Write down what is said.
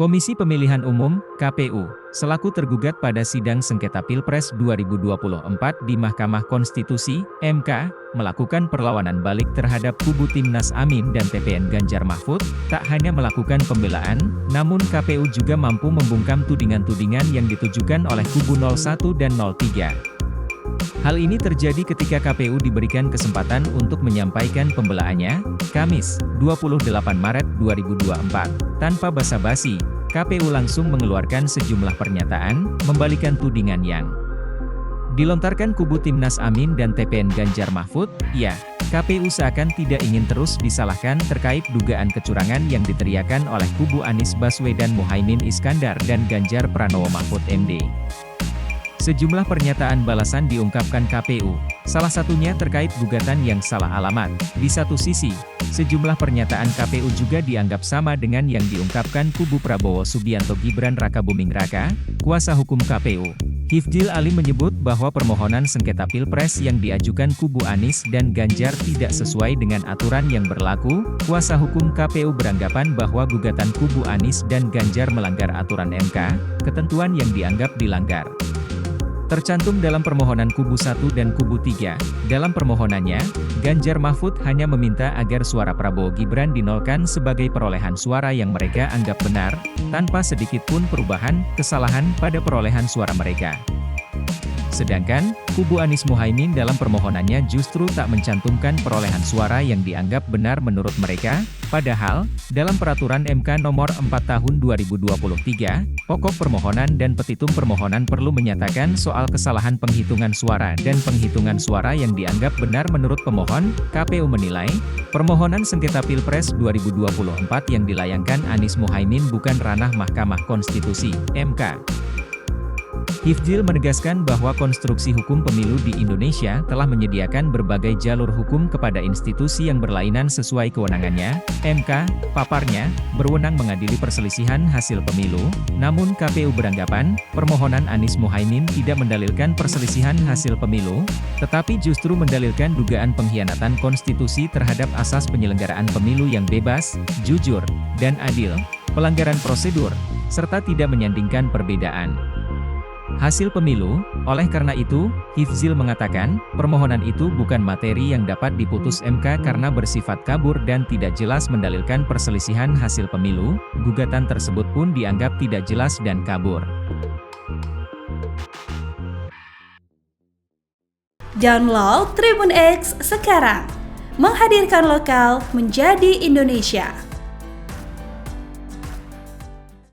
Komisi Pemilihan Umum (KPU) selaku tergugat pada sidang sengketa Pilpres 2024 di Mahkamah Konstitusi (MK) melakukan perlawanan balik terhadap kubu Timnas Amin dan TPN Ganjar Mahfud. Tak hanya melakukan pembelaan, namun KPU juga mampu membungkam tudingan-tudingan yang ditujukan oleh kubu 01 dan 03. Hal ini terjadi ketika KPU diberikan kesempatan untuk menyampaikan pembelaannya, Kamis, 28 Maret 2024. Tanpa basa-basi, KPU langsung mengeluarkan sejumlah pernyataan, membalikan tudingan yang dilontarkan kubu Timnas Amin dan TPN Ganjar Mahfud. Ya, KPU seakan tidak ingin terus disalahkan terkait dugaan kecurangan yang diteriakan oleh kubu Anies Baswedan Muhaimin Iskandar dan Ganjar Pranowo Mahfud MD. Sejumlah pernyataan balasan diungkapkan KPU, salah satunya terkait gugatan yang salah alamat. Di satu sisi, sejumlah pernyataan KPU juga dianggap sama dengan yang diungkapkan kubu Prabowo Subianto Gibran Rakabuming Raka, kuasa hukum KPU. Hifdzil Alim menyebut bahwa permohonan sengketa Pilpres yang diajukan kubu Anies dan Ganjar tidak sesuai dengan aturan yang berlaku. Kuasa hukum KPU beranggapan bahwa gugatan kubu Anies dan Ganjar melanggar aturan MK, ketentuan yang dianggap dilanggar tercantum dalam permohonan kubu 1 dan kubu 3. Dalam permohonannya, Ganjar Mahfud hanya meminta agar suara Prabowo Gibran dinolkan sebagai perolehan suara yang mereka anggap benar, tanpa sedikit pun perubahan, kesalahan pada perolehan suara mereka. Sedangkan, kubu Anies Muhaimin dalam permohonannya justru tak mencantumkan perolehan suara yang dianggap benar menurut mereka, padahal, dalam peraturan MK nomor 4 tahun 2023, pokok permohonan dan petitum permohonan perlu menyatakan soal kesalahan penghitungan suara dan penghitungan suara yang dianggap benar menurut pemohon. KPU menilai, permohonan sengketa Pilpres 2024 yang dilayangkan Anies Muhaimin bukan ranah Mahkamah Konstitusi, MK. Hifdzil menegaskan bahwa konstruksi hukum pemilu di Indonesia telah menyediakan berbagai jalur hukum kepada institusi yang berlainan sesuai kewenangannya. MK, paparnya, berwenang mengadili perselisihan hasil pemilu, namun KPU beranggapan, permohonan Anies Muhaimin tidak mendalilkan perselisihan hasil pemilu, tetapi justru mendalilkan dugaan pengkhianatan konstitusi terhadap asas penyelenggaraan pemilu yang bebas, jujur, dan adil, pelanggaran prosedur, serta tidak menyandingkan perbedaan hasil pemilu. Oleh karena itu, Hifdzil mengatakan, permohonan itu bukan materi yang dapat diputus MK karena bersifat kabur dan tidak jelas mendalilkan perselisihan hasil pemilu. Gugatan tersebut pun dianggap tidak jelas dan kabur. Download Tribun X sekarang, menghadirkan lokal menjadi Indonesia.